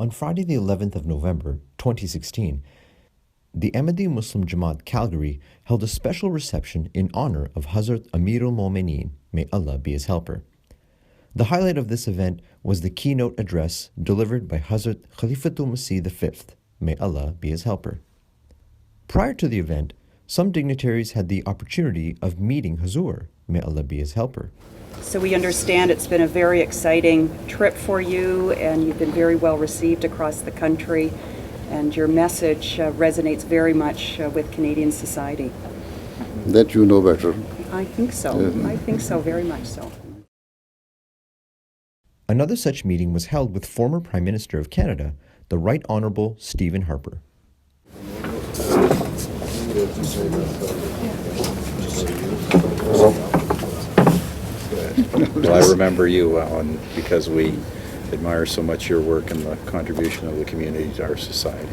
On Friday the 11th of November, 2016, the Ahmadi Muslim Jamaat Calgary held a special reception in honor of Hazrat Amir al-Mu'mineen, may Allah be his helper. The highlight of this event was the keynote address delivered by Hazrat Khalifatul Masih V, may Allah be his helper. Prior to the event, some dignitaries had the opportunity of meeting Hazur, may Allah be his helper. So we understand it's been a very exciting trip for you, and you've been very well received across the country, and your message resonates very much with Canadian society. That you know better. I think so. I think so, very much so. Another such meeting was held with former Prime Minister of Canada, the Right Honourable Stephen Harper. Well, I remember you, Alan, because we admire so much your work and the contribution of the community to our society.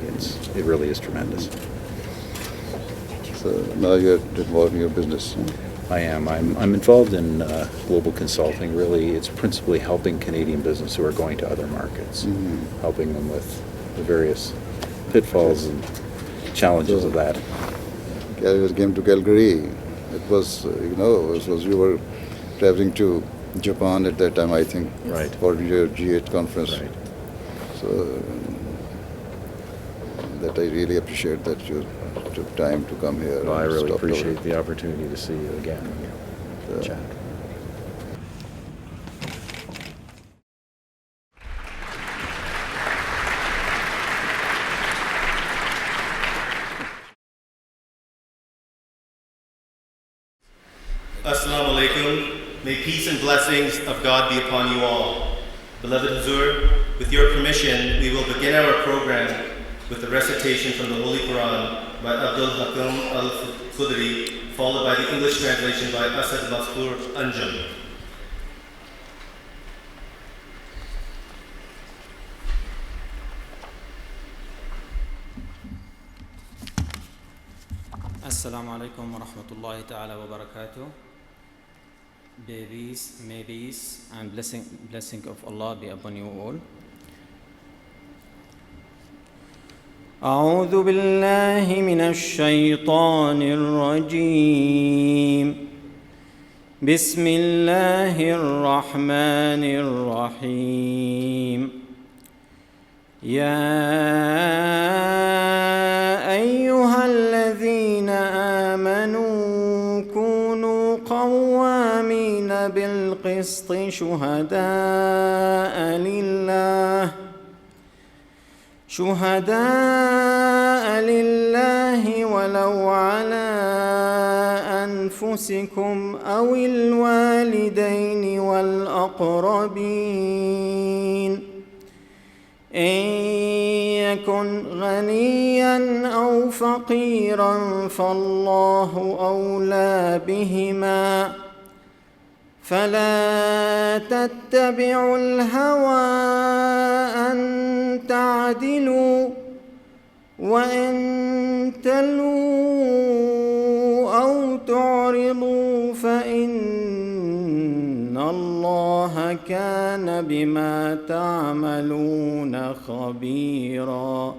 It really is tremendous. So now you're involved in your business. I am. I'm involved in global consulting. Really, it's principally helping Canadian business who are going to other markets, helping them with the various pitfalls and challenges of that. Carriers came to Calgary. It was, you were traveling to Japan at that time, I think, right, for your G8 conference. Right. So that I really appreciate that you took time to come here. Well, I really appreciate the opportunity to see you again and chat. Assalamu alaikum. May peace and blessings of God be upon you all. Beloved Hazur, with your permission, we will begin our program with the recitation from the Holy Quran by Abdul Hakim al-Khudri, followed by the English translation by Asad Masfour Anjum. Assalamu alaikum wa rahmatullahi ta'ala wa barakatuh. Babies, may peace and blessing of Allah be upon you all. أعوذ بالله من الشيطان الرجيم. بسم الله الرحمن الرحيم. يا أيها الذين آمنوا كونوا قوامين بالقسط شهداء لله ولو على أنفسكم أو الوالدين والأقربين إن يكن غنيا أو فقيرا فالله أولى بهما فلا تتبعوا الهوى أن تعدلوا وإن تلووا أو تعرضوا فإن الله كان بما تعملون خبيرا.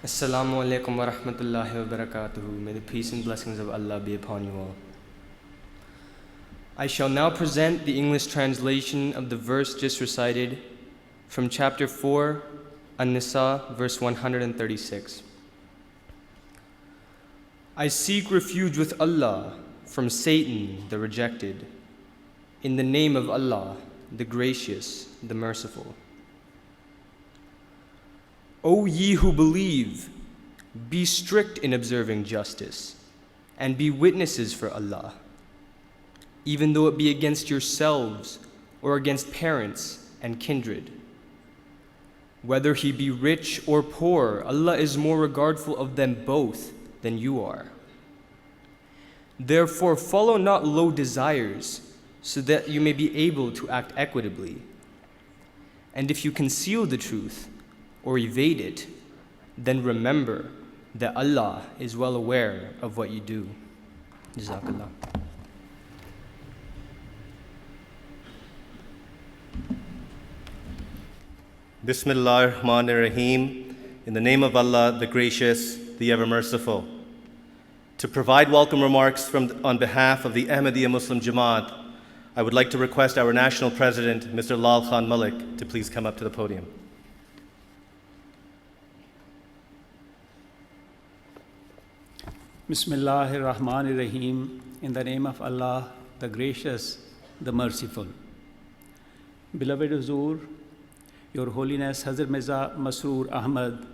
Assalamu alaikum wa rahmatullahi wa barakatuhu. May the peace and blessings of Allah be upon you all. I shall now present the English translation of the verse just recited from chapter 4, An-Nisa, verse 136. I seek refuge with Allah from Satan, the rejected, in the name of Allah, the gracious, the merciful. O ye who believe, be strict in observing justice, and be witnesses for Allah, even though it be against yourselves or against parents and kindred. Whether he be rich or poor, Allah is more regardful of them both than you are. Therefore, follow not low desires, so that you may be able to act equitably. And if you conceal the truth, or evade it, then remember that Allah is well aware of what you do. Jazakallah. Bismillah ar-Rahman ar-Rahim. In the name of Allah, the Gracious, the Ever Merciful. To provide welcome remarks on behalf of the Ahmadiyya Muslim Jamaat, I would like to request our National President, Mr. Lal Khan Malik, to please come up to the podium. Bismillahir Rahmanir Rahim. In the name of Allah, the Gracious, the Merciful. Beloved Huzur, Your Holiness Hazrat Mirza Masroor Ahmad,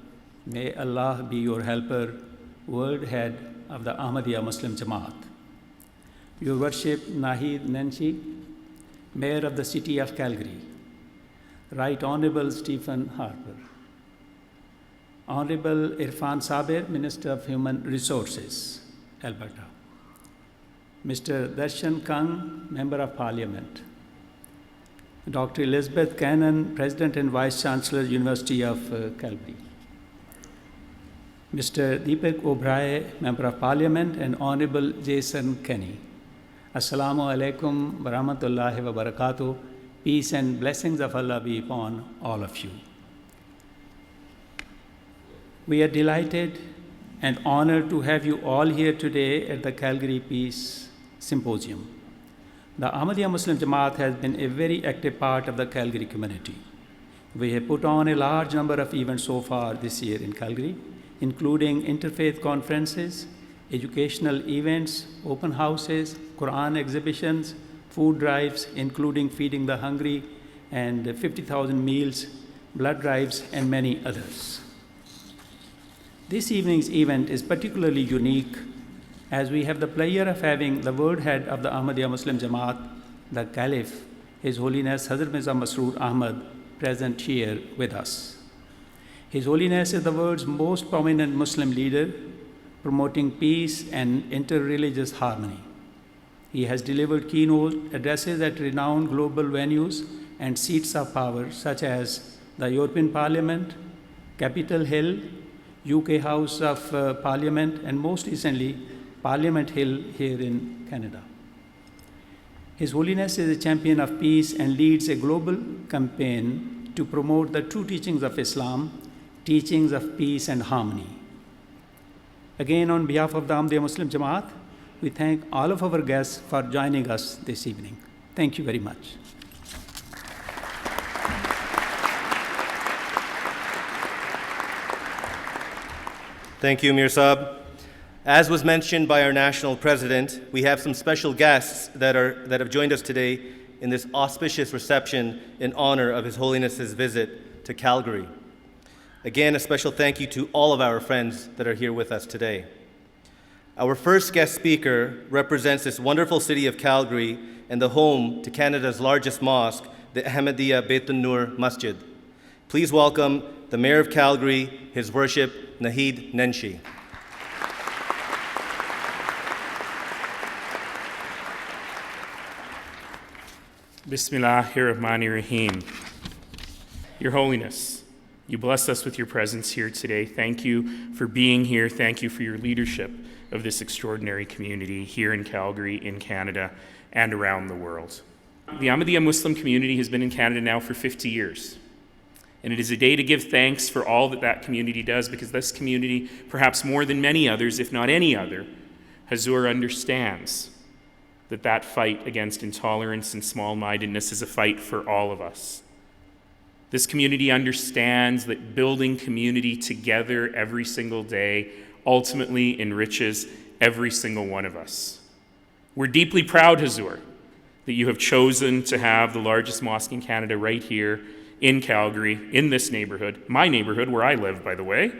may Allah be your helper, world head of the Ahmadiyya Muslim Jamaat. Your Worship Nahid Nanshi, Mayor of the City of Calgary, Right Honorable Stephen Harper, Honorable Irfan Sabir, Minister of Human Resources, Alberta, Mr. Darshan Kang, Member of Parliament, Dr. Elizabeth Cannon, President and Vice Chancellor, University of Calgary, Mr. Deepak O'Brien, Member of Parliament, and Honorable Jason Kenney. Assalamu alaikum wa rahmatullahi wa barakatuh. Peace and blessings of Allah be upon all of you. We are delighted and honored to have you all here today at the Calgary Peace Symposium. The Ahmadiyya Muslim Jamaat has been a very active part of the Calgary community. We have put on a large number of events so far this year in Calgary, including interfaith conferences, educational events, open houses, Quran exhibitions, food drives, including feeding the hungry, and 50,000 meals, blood drives, and many others. This evening's event is particularly unique as we have the pleasure of having the world head of the Ahmadiyya Muslim Jamaat, the Caliph, His Holiness Hazrat Mirza Masroor Ahmad, present here with us. His Holiness is the world's most prominent Muslim leader, promoting peace and interreligious harmony. He has delivered keynote addresses at renowned global venues and seats of power such as the European Parliament, Capitol Hill, UK House of Parliament, and most recently, Parliament Hill here in Canada. His Holiness is a champion of peace and leads a global campaign to promote the true teachings of Islam, teachings of peace and harmony. Again, on behalf of the Ahmadiyya Muslim Jamaat, we thank all of our guests for joining us this evening. Thank you very much. Thank you, Mir Saab. As was mentioned by our national president, we have some special guests that have joined us today in this auspicious reception in honor of His Holiness's visit to Calgary. Again, a special thank you to all of our friends that are here with us today. Our first guest speaker represents this wonderful city of Calgary and the home to Canada's largest mosque, the Ahmadiyya Beit Nur Masjid. Please welcome the Mayor of Calgary, His Worship Nahid Nenshi. Bismillahir Rahmanir Rahim. Your Holiness, you bless us with your presence here today. Thank you for being here. Thank you for your leadership of this extraordinary community here in Calgary, in Canada, and around the world. The Ahmadiyya Muslim community has been in Canada now for 50 years. And it is a day to give thanks for all that that community does, because this community, perhaps more than many others, if not any other, Hazur understands that fight against intolerance and small-mindedness is a fight for all of us. This community understands that building community together every single day ultimately enriches every single one of us. We're deeply proud, Hazur, that you have chosen to have the largest mosque in Canada right here in Calgary, in this neighborhood, my neighborhood where I live, by the way.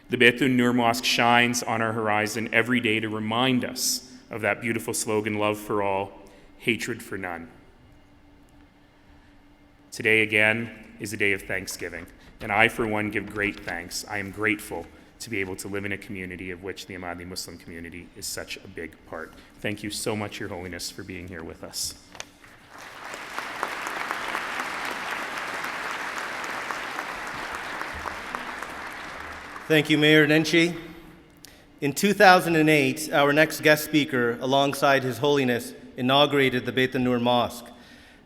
The Beit Nur Mosque shines on our horizon every day to remind us of that beautiful slogan, love for all, hatred for none. Today, again, is a day of thanksgiving, and I, for one, give great thanks. I am grateful to be able to live in a community of which the Ahmadi Muslim community is such a big part. Thank you so much, Your Holiness, for being here with us. Thank you, Mayor Nenshi. In 2008, our next guest speaker, alongside His Holiness, inaugurated the Beit An-Nur Mosque.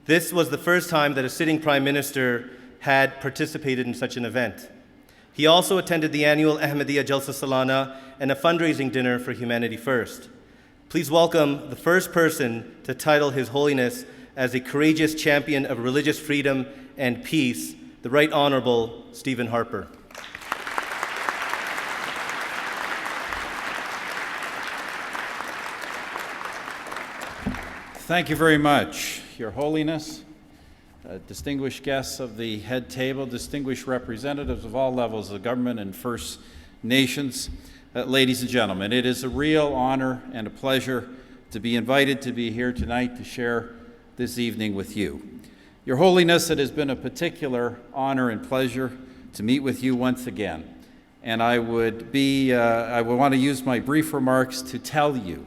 This was the first time that a sitting Prime Minister had participated in such an event. He also attended the annual Ahmadiya Jalsa Salana and a fundraising dinner for Humanity First. Please welcome the first person to title His Holiness as a courageous champion of religious freedom and peace, the Right Honorable Stephen Harper. Thank you very much, Your Holiness, distinguished guests of the head table, distinguished representatives of all levels of government and First Nations, ladies and gentlemen. It is a real honor and a pleasure to be invited to be here tonight to share this evening with you. Your Holiness, it has been a particular honor and pleasure to meet with you once again. And I would want to use my brief remarks to tell you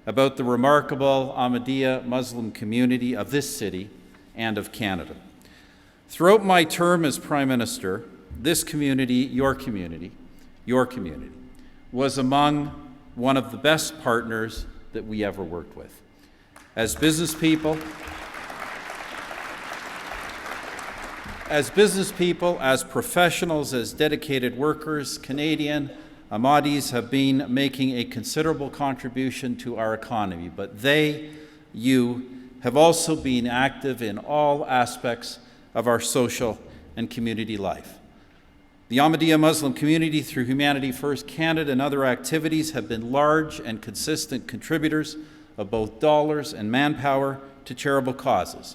about the remarkable Ahmadiyya Muslim community of this city and of Canada. Throughout my term as Prime Minister, this community, your community, was among one of the best partners that we ever worked with. As business people, as professionals, as dedicated workers, Canadian Ahmadis have been making a considerable contribution to our economy, but you, have also been active in all aspects of our social and community life. The Ahmadiyya Muslim community, through Humanity First Canada and other activities, have been large and consistent contributors of both dollars and manpower to charitable causes,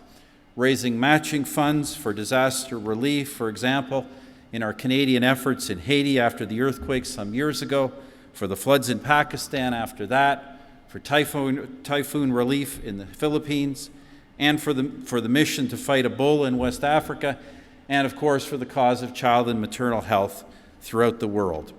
raising matching funds for disaster relief, for example, in our Canadian efforts in Haiti after the earthquake some years ago, for the floods in Pakistan after that, for typhoon relief in the Philippines, and for the mission to fight Ebola in West Africa, and of course for the cause of child and maternal health throughout the world.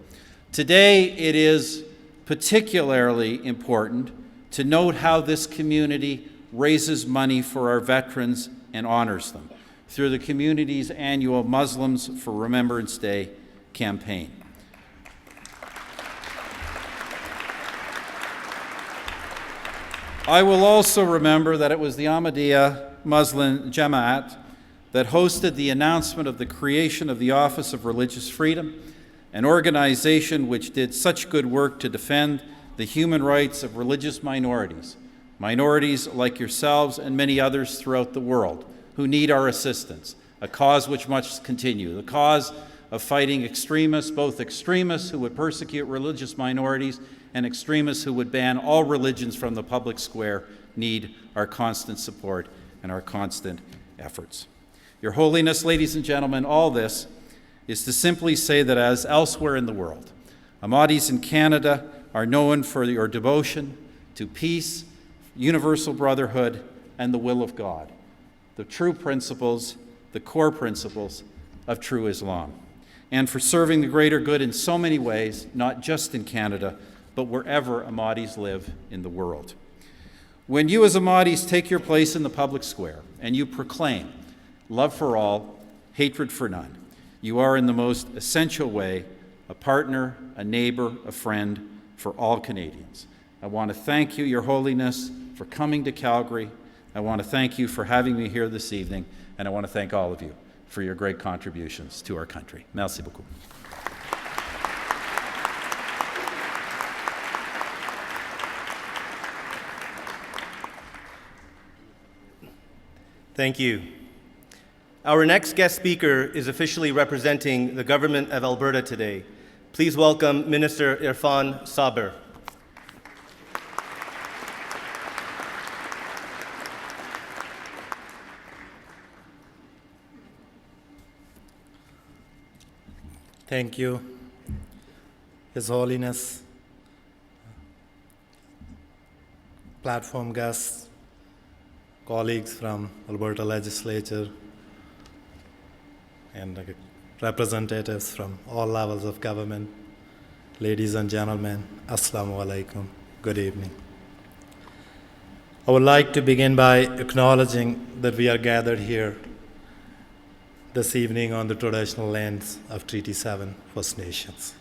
Today it is particularly important to note how this community raises money for our veterans and honors them through the community's annual Muslims for Remembrance Day campaign. I will also remember that it was the Ahmadiyya Muslim Jamaat that hosted the announcement of the creation of the Office of Religious Freedom, an organization which did such good work to defend the human rights of religious minorities like yourselves and many others throughout the world, who need our assistance, a cause which must continue, the cause of fighting extremists, both extremists who would persecute religious minorities and extremists who would ban all religions from the public square, need our constant support and our constant efforts. Your Holiness, ladies and gentlemen, all this is to simply say that as elsewhere in the world, Ahmadis in Canada are known for your devotion to peace, universal brotherhood, and the will of God, the true principles, the core principles of true Islam, and for serving the greater good in so many ways, not just in Canada, but wherever Ahmadis live in the world. When you as Ahmadis take your place in the public square and you proclaim love for all, hatred for none, you are in the most essential way a partner, a neighbor, a friend for all Canadians. I want to thank you, Your Holiness, for coming to Calgary. I want to thank you for having me here this evening, and I want to thank all of you for your great contributions to our country. Merci beaucoup. Thank you. Our next guest speaker is officially representing the Government of Alberta today. Please welcome Minister Irfan Saber. Thank you, His Holiness, platform guests, colleagues from Alberta Legislature, and representatives from all levels of government, ladies and gentlemen, Assalamu alaikum, good evening. I would like to begin by acknowledging that we are gathered here this evening on the traditional lands of Treaty 7 First Nations.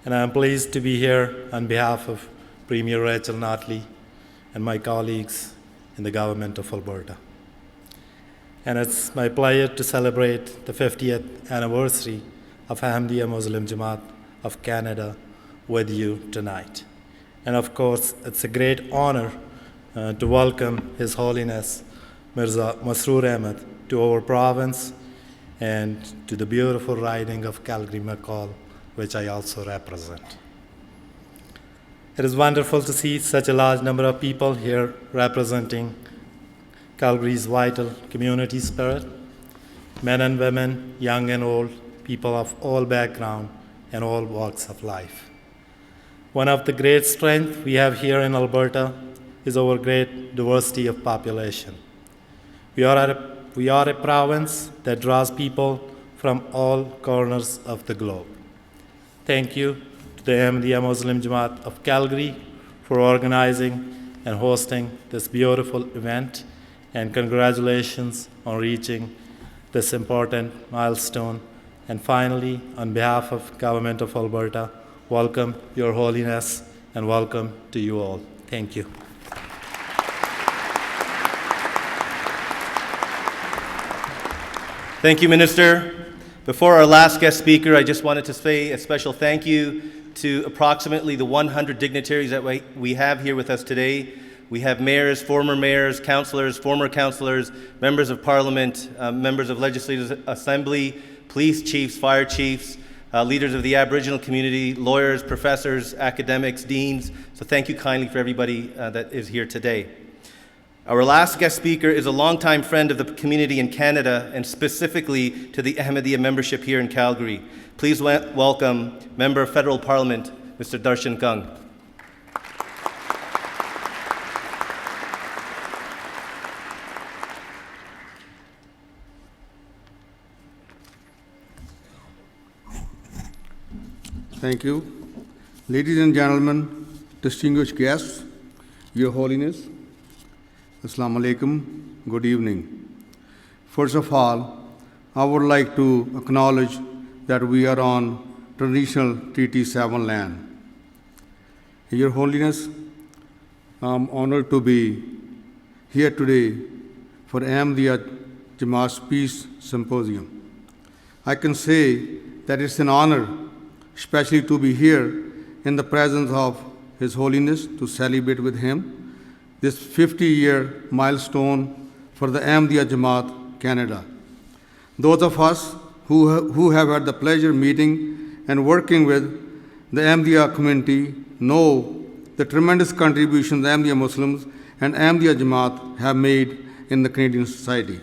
and I am pleased to be here on behalf of Premier Rachel Notley and my colleagues in the government of Alberta. And it's my pleasure to celebrate the 50th anniversary of Ahmadiyya Muslim Jamaat of Canada with you tonight. And of course, it's a great honor to welcome His Holiness Mirza Masroor Ahmad to our province and to the beautiful riding of Calgary-McCall, which I also represent. It is wonderful to see such a large number of people here representing Calgary's vital community spirit, men and women, young and old, people of all backgrounds and all walks of life. One of the great strengths we have here in Alberta is our great diversity of population. We are a province that draws people from all corners of the globe. Thank you to the Ahmadiyya Muslim Jamaat of Calgary for organizing and hosting this beautiful event, and congratulations on reaching this important milestone. And finally, on behalf of Government of Alberta, welcome, Your Holiness, and welcome to you all. Thank you. Thank you, Minister. Before our last guest speaker, I just wanted to say a special thank you to approximately the 100 dignitaries that we have here with us today. We have mayors, former mayors, councillors, former councillors, members of parliament, members of legislative assembly, police chiefs, fire chiefs, leaders of the Aboriginal community, lawyers, professors, academics, deans. So thank you kindly for everybody that is here today. Our last guest speaker is a longtime friend of the community in Canada and specifically to the Ahmadiyya membership here in Calgary. Please welcome Member of Federal Parliament, Mr. Darshan Kung. Thank you. Ladies and gentlemen, distinguished guests, Your Holiness, Assalamu alaikum, good evening. First of all, I would like to acknowledge that we are on traditional Treaty 7 land. Your Holiness, I'm honored to be here today for Ahmadiyya Jamaat's Peace Symposium. I can say that it's an honor, especially to be here in the presence of His Holiness to celebrate with him this 50-year milestone for the Ahmadiyya Jamaat Canada. Those of us who have had the pleasure meeting and working with the Ahmadiyya community know the tremendous contribution the Ahmadiyya Muslims and Ahmadiyya Jamaat have made in the Canadian society.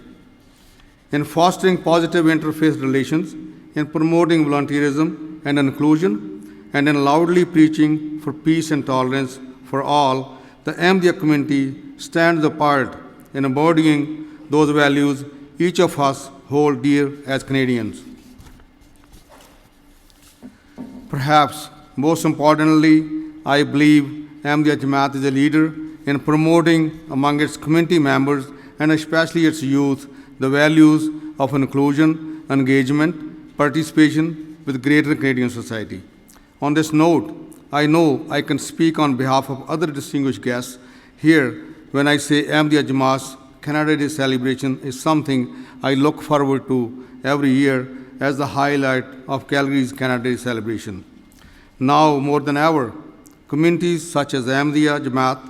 In fostering positive interfaith relations, in promoting volunteerism and inclusion, and in loudly preaching for peace and tolerance for all, the Ahmadiyya community stands apart in embodying those values each of us hold dear as Canadians. Perhaps most importantly, I believe Ahmadiyya Jamaat is a leader in promoting among its community members and especially its youth the values of inclusion, engagement, participation with greater Canadian society. On this note, I know I can speak on behalf of other distinguished guests here when I say Ahmadiyya Jamaat's Canada Day celebration is something I look forward to every year as the highlight of Calgary's Canada Day celebration. Now more than ever, communities such as Ahmadiyya Jamaat,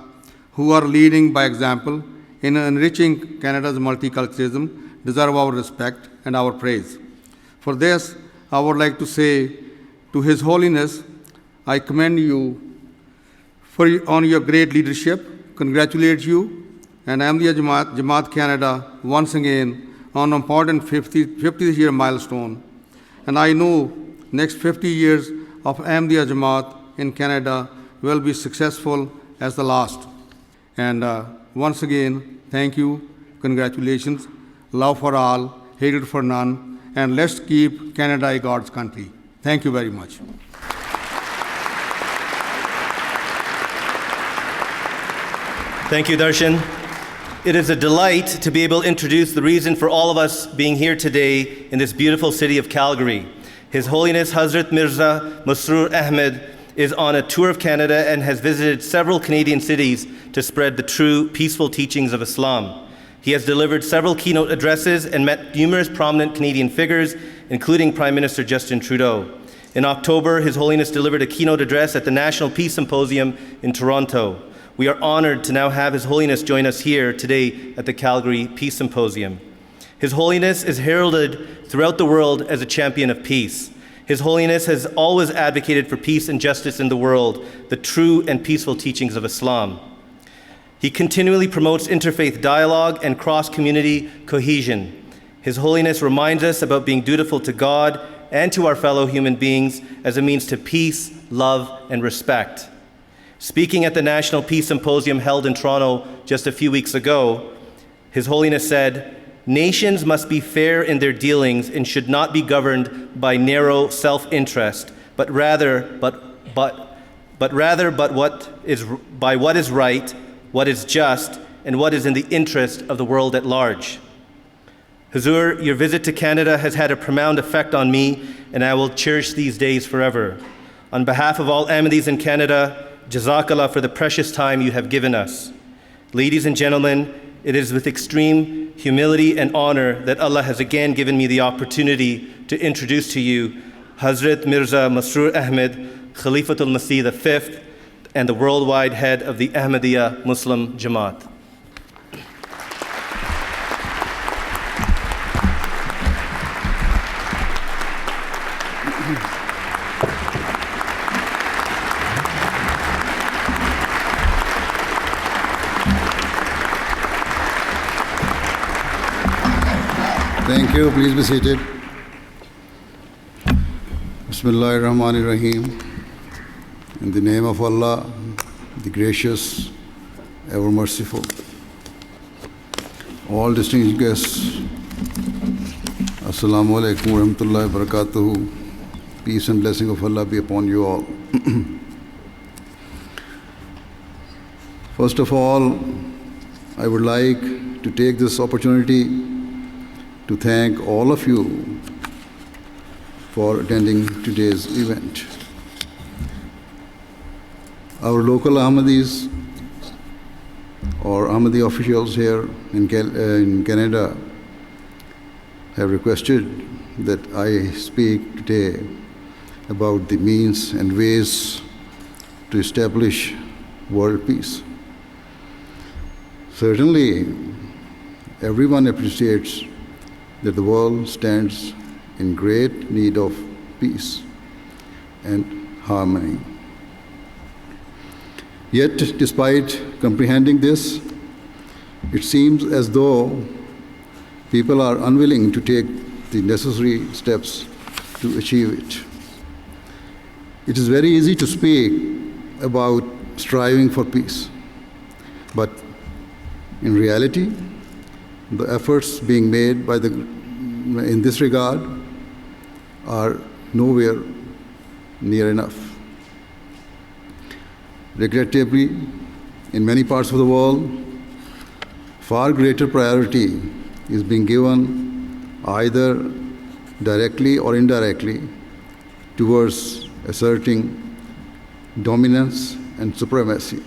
who are leading by example in enriching Canada's multiculturalism, deserve our respect and our praise. For this, I would like to say to His Holiness, I commend you on your great leadership, congratulate you, and Ahmadiyya Jamaat Canada once again on an important 50th year milestone. And I know next 50 years of Ahmadiyya Jamaat in Canada will be successful as the last. And once again, thank you, congratulations, love for all, hatred for none, and let's keep Canada a God's country. Thank you very much. Thank you, Darshan. It is a delight to be able to introduce the reason for all of us being here today in this beautiful city of Calgary. His Holiness Hazrat Mirza Masroor Ahmed is on a tour of Canada and has visited several Canadian cities to spread the true, peaceful teachings of Islam. He has delivered several keynote addresses and met numerous prominent Canadian figures, including Prime Minister Justin Trudeau. In October, His Holiness delivered a keynote address at the National Peace Symposium in Toronto. We are honored to now have His Holiness join us here today at the Calgary Peace Symposium. His Holiness is heralded throughout the world as a champion of peace. His Holiness has always advocated for peace and justice in the world, the true and peaceful teachings of Islam. He continually promotes interfaith dialogue and cross-community cohesion. His Holiness reminds us about being dutiful to God and to our fellow human beings as a means to peace, love, and respect. Speaking at the National Peace Symposium held in Toronto just a few weeks ago, His Holiness said, "Nations must be fair in their dealings and should not be governed by narrow self-interest, but rather by what is right, what is just, and what is in the interest of the world at large." Hazur, your visit to Canada has had a profound effect on me, and I will cherish these days forever. On behalf of all Ahmadis in Canada, Jazakallah for the precious time you have given us. Ladies and gentlemen, it is with extreme humility and honor that Allah has again given me the opportunity to introduce to you Hazrat Mirza Masroor Ahmed, Khalifatul Masih V, and the worldwide head of the Ahmadiyya Muslim Jamaat. Thank you. Please be seated. Bismillahirrahmanirrahim. In the name of Allah, the gracious, ever merciful. All distinguished guests, Assalamu alaikum wa rahmatullahi wa barakatuhu. Peace and blessing of Allah be upon you all. First of all, I would like to take this opportunity to thank all of you for attending today's event. Our local Ahmadis or Ahmadi officials here in Canada have requested that I speak today about the means and ways to establish world peace. Certainly, everyone appreciates that the world stands in great need of peace and harmony. Yet, despite comprehending this, it seems as though people are unwilling to take the necessary steps to achieve it. It is very easy to speak about striving for peace, but in reality, the efforts being made in this regard are nowhere near enough. Regrettably, in many parts of the world, far greater priority is being given either directly or indirectly towards asserting dominance and supremacy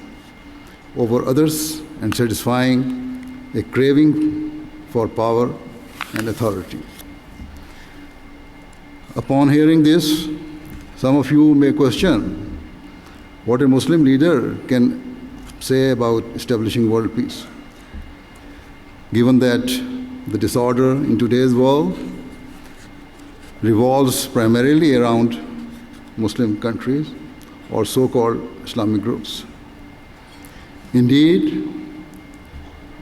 over others and satisfying a craving for power and authority. Upon hearing this, some of you may question what a Muslim leader can say about establishing world peace, given that the disorder in today's world revolves primarily around Muslim countries or so-called Islamic groups. Indeed,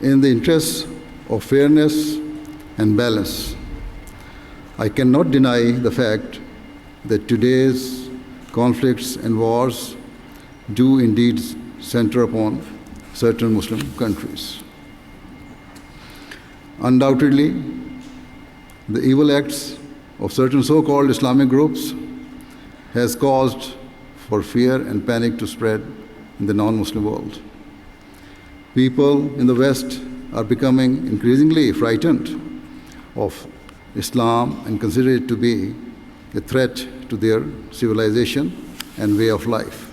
in the interests of fairness and balance, I cannot deny the fact that today's conflicts and wars do indeed center upon certain Muslim countries. Undoubtedly, the evil acts of certain so-called Islamic groups has caused for fear and panic to spread in the non-Muslim world. People in the West are becoming increasingly frightened of Islam and consider it to be a threat to their civilization and way of life.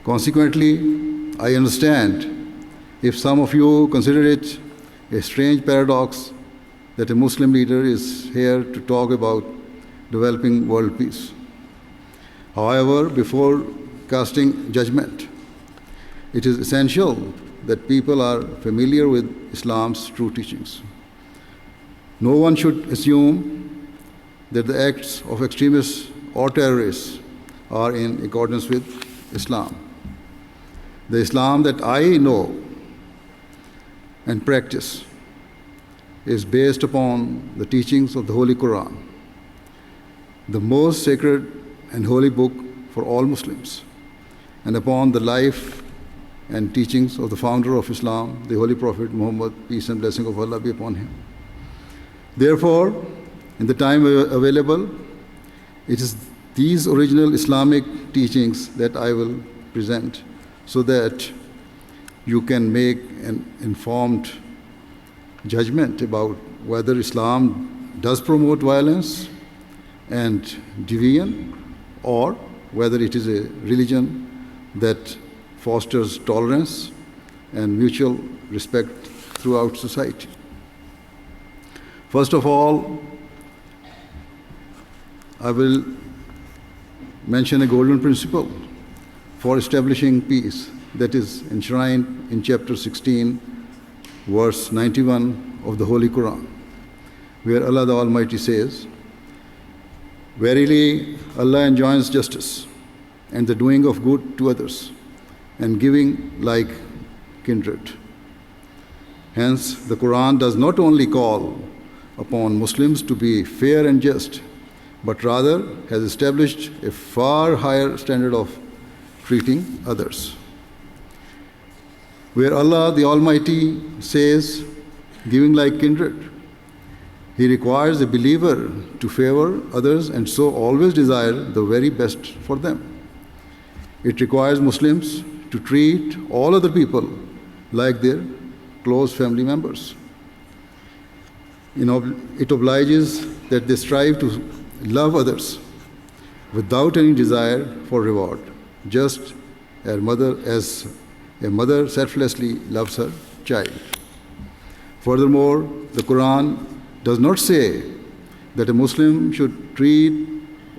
Consequently, I understand if some of you consider it a strange paradox that a Muslim leader is here to talk about developing world peace. However, before casting judgment, it is essential that people are familiar with Islam's true teachings. No one should assume that the acts of extremists or terrorists are in accordance with Islam. The Islam that I know and practice is based upon the teachings of the Holy Quran, the most sacred and holy book for all Muslims, and upon the life and teachings of the founder of Islam, the Holy Prophet Muhammad, peace and blessing of Allah be upon him. Therefore, in the time available, it is these original Islamic teachings that I will present so that you can make an informed judgment about whether Islam does promote violence and deviance, or whether it is a religion that fosters tolerance and mutual respect throughout society. First of all, I will mention a golden principle for establishing peace that is enshrined in chapter 16, verse 91 of the Holy Quran, where Allah the Almighty says, "Verily, Allah enjoins justice and the doing of good to others, and giving like kindred." Hence, the Quran does not only call upon Muslims to be fair and just, but rather has established a far higher standard of treating others. Where Allah the Almighty says, "giving like kindred," He requires a believer to favor others and so always desire the very best for them. It requires Muslims to treat all other people like their close family members. It obliges that they strive to love others without any desire for reward, just as a mother selflessly loves her child. Furthermore, the Quran does not say that a Muslim should treat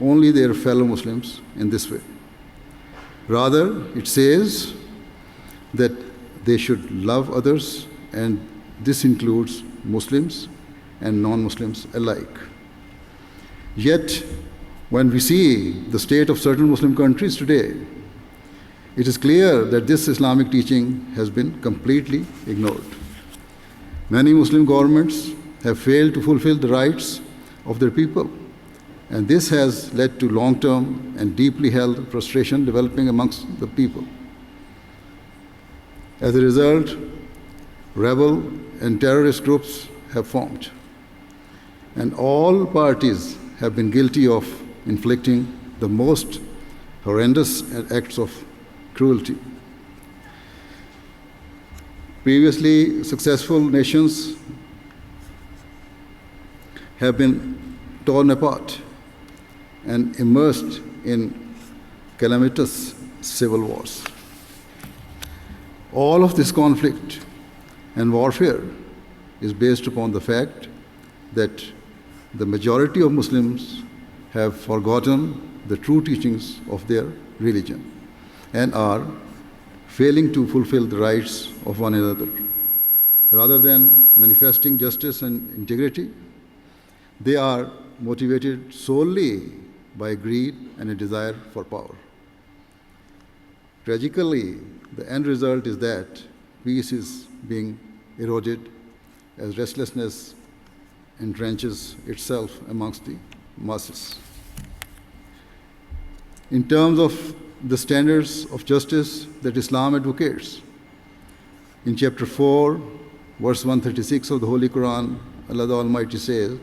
only their fellow Muslims in this way. Rather, it says that they should love others, and this includes Muslims and non-Muslims alike. Yet, when we see the state of certain Muslim countries today, it is clear that this Islamic teaching has been completely ignored. Many Muslim governments have failed to fulfill the rights of their people, and this has led to long-term and deeply held frustration developing amongst the people. As a result, rebel and terrorist groups have formed, and all parties have been guilty of inflicting the most horrendous acts of cruelty. Previously successful nations have been torn apart and immersed in calamitous civil wars. All of this conflict and warfare is based upon the fact that the majority of Muslims have forgotten the true teachings of their religion and are failing to fulfill the rights of one another. Rather than manifesting justice and integrity, they are motivated solely by greed and a desire for power. Tragically, the end result is that peace is being eroded as restlessness entrenches itself amongst the masses. In terms of the standards of justice that Islam advocates, in chapter 4, verse 136 of the Holy Quran, Allah the Almighty says,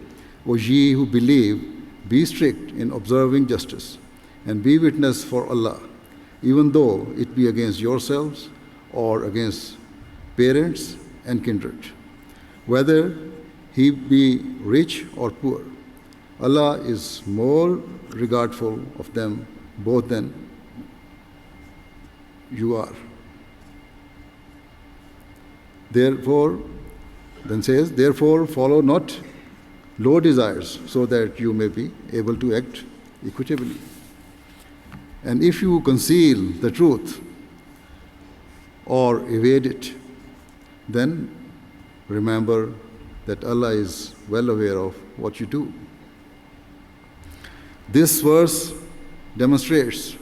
"O ye who believe, be strict in observing justice, and be witness for Allah, even though it be against yourselves or against parents and kindred, whether he be rich or poor. Allah is more regardful of them both than you are. Therefore, then says, therefore follow not low desires, so that you may be able to act equitably. And if you conceal the truth or evade it, then remember that Allah is well aware of what you do. This verse demonstrates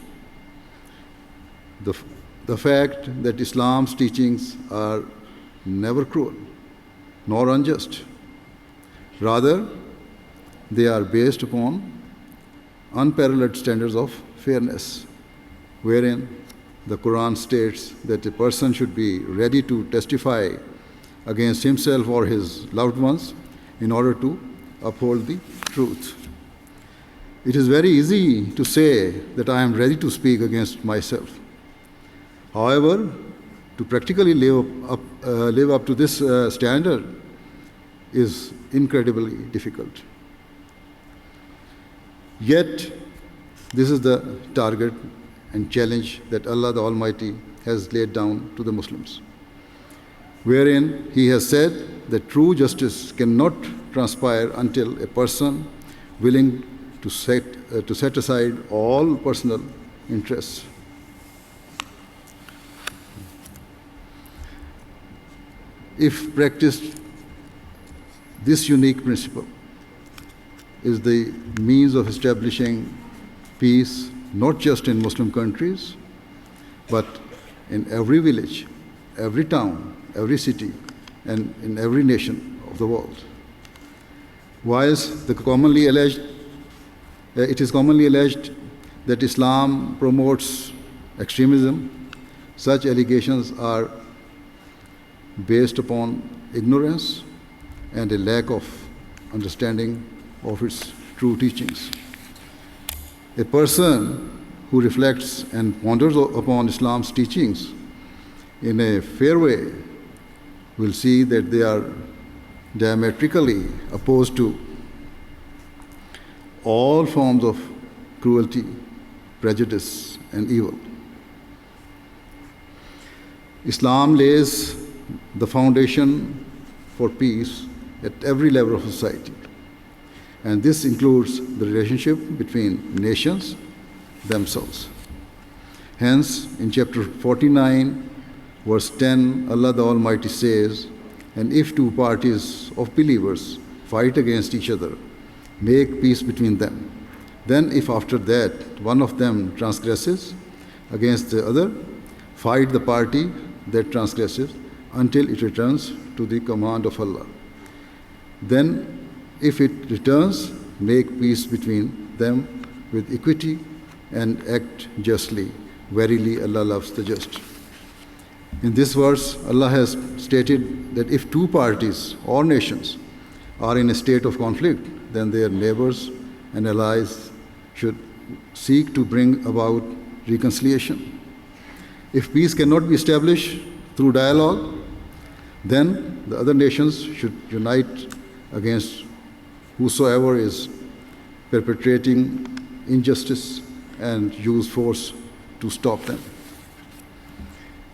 the fact that Islam's teachings are never cruel nor unjust. Rather, they are based upon unparalleled standards of fairness, wherein the Quran states that a person should be ready to testify against himself or his loved ones in order to uphold the truth. It is very easy to say that I am ready to speak against myself. However, to practically live up to this standard is incredibly difficult. Yet, this is the target and challenge that Allah the Almighty has laid down to the Muslims, wherein He has said that true justice cannot transpire until a person willing to set aside all personal interests. If practiced, this unique principle is the means of establishing peace not just in Muslim countries, but in every village, every town, every city, and in every nation of the world. Whilst it is commonly alleged that Islam promotes extremism, such allegations are based upon ignorance and a lack of understanding of its true teachings. A person who reflects and ponders upon Islam's teachings in a fair way will see that they are diametrically opposed to all forms of cruelty, prejudice, and evil. Islam lays the foundation for peace at every level of society, and this includes the relationship between nations themselves. Hence, in chapter 49, verse 10, Allah the Almighty says, "And if two parties of believers fight against each other, make peace between them. Then if after that one of them transgresses against the other, fight the party that transgresses until it returns to the command of Allah. Then if it returns, make peace between them with equity and act justly. Verily Allah loves the just." In this verse, Allah has stated that if two parties or nations are in a state of conflict, then their neighbors and allies should seek to bring about reconciliation. If peace cannot be established through dialogue, then the other nations should unite against whosoever is perpetrating injustice and use force to stop them.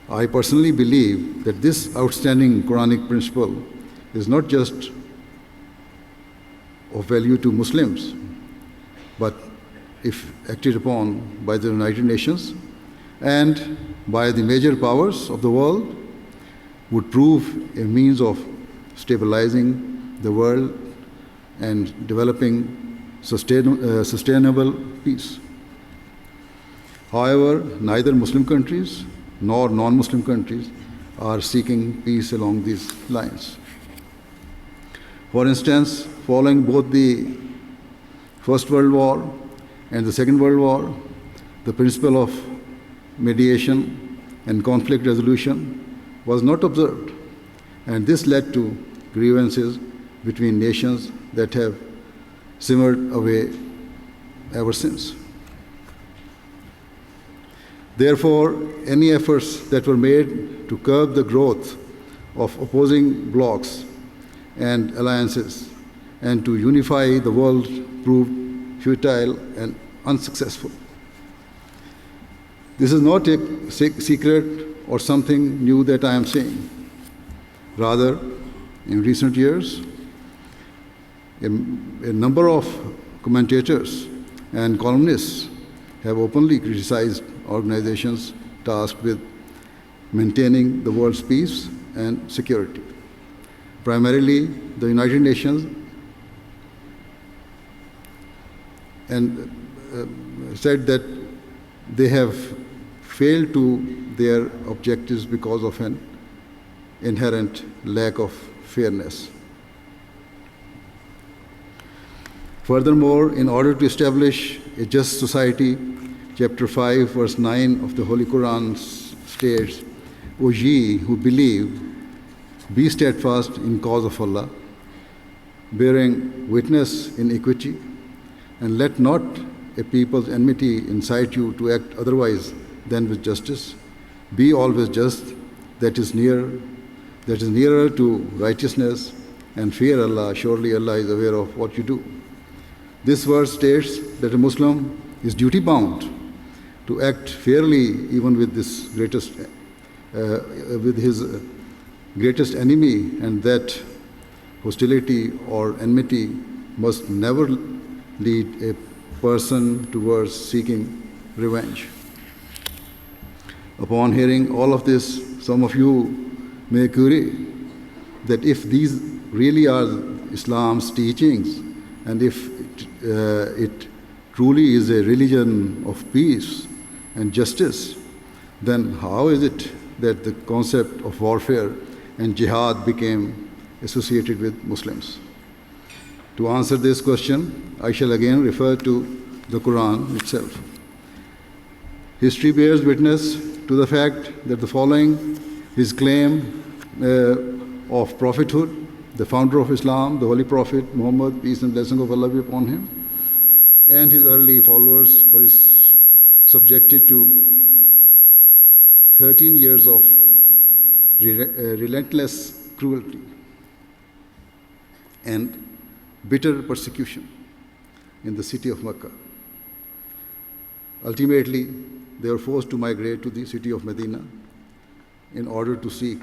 I personally believe that this outstanding Quranic principle is not just of value to Muslims, but if acted upon by the United Nations and by the major powers of the world, would prove a means of stabilizing the world and developing sustainable peace. However, neither Muslim countries nor non-Muslim countries are seeking peace along these lines. For instance, following both the First World War and the Second World War, the principle of mediation and conflict resolution was not observed, and this led to grievances between nations that have simmered away ever since. Therefore, any efforts that were made to curb the growth of opposing blocs and alliances and to unify the world proved futile and unsuccessful. This is not a secret or something new that I am saying. Rather, in recent years, a number of commentators and columnists have openly criticized organizations tasked with maintaining the world's peace and security. Primarily, the United Nations, and said that they have failed to their objectives because of an inherent lack of fairness. Furthermore, in order to establish a just society, chapter 5, verse 9 of the Holy Quran states, O ye who believe, be steadfast in cause of Allah, bearing witness in equity, and let not a people's enmity incite you to act otherwise than with justice. Be always just, that is nearer to righteousness, and fear Allah. Surely Allah is aware of what you do. This verse states that a Muslim is duty-bound to act fairly even with his greatest enemy, and that hostility or enmity must never lead a person towards seeking revenge. Upon hearing all of this, some of you may query that if these really are Islam's teachings, and if it truly is a religion of peace and justice, then how is it that the concept of warfare and jihad became associated with Muslims? To answer this question, I shall again refer to the Quran itself. History bears witness to the fact that the following his claim of prophethood, the founder of Islam, the Holy Prophet Muhammad, peace and blessing of Allah be upon him, and his early followers were subjected to 13 years of relentless cruelty and bitter persecution in the city of Mecca. Ultimately, they were forced to migrate to the city of Medina in order to seek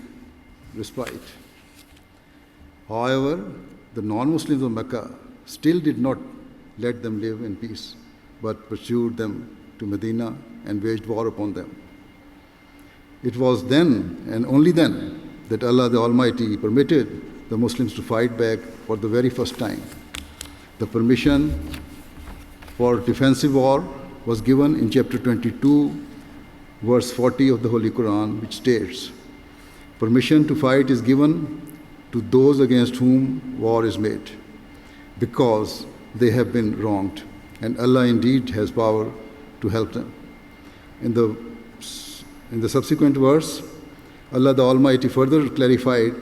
respite. However, the non-Muslims of Mecca still did not let them live in peace, but pursued them to Medina and waged war upon them. It was then and only then that Allah the Almighty permitted the Muslims to fight back for the very first time. The permission for defensive war was given in chapter 22, verse 40 of the Holy Quran, which states, permission to fight is given to those against whom war is made, because they have been wronged, and Allah indeed has power to help them. In the subsequent verse, Allah the Almighty further clarified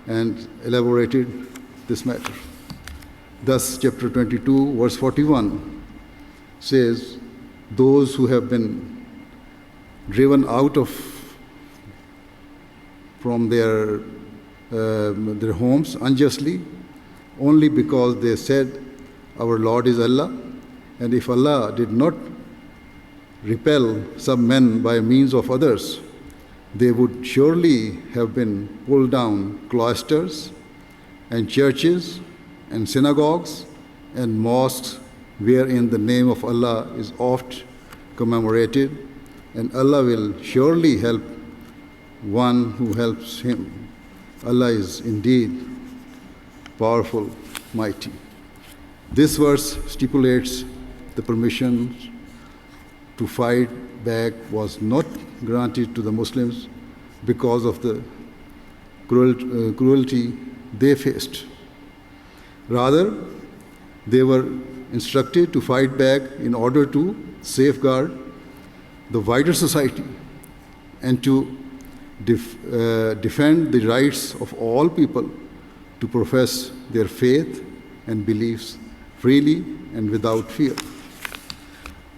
and elaborated this matter. Thus, chapter 22, verse 41 says, those who have been driven out from their homes unjustly, only because they said, our Lord is Allah, and if Allah did not repel some men by means of others, they would surely have been pulled down cloisters and churches and synagogues and mosques wherein the name of Allah is oft commemorated, and Allah will surely help one who helps him. Allah is indeed powerful, mighty. This verse stipulates the permission to fight back was not granted to the Muslims because of the cruelty they faced. Rather, they were instructed to fight back in order to safeguard the wider society and to defend the rights of all people to profess their faith and beliefs freely and without fear.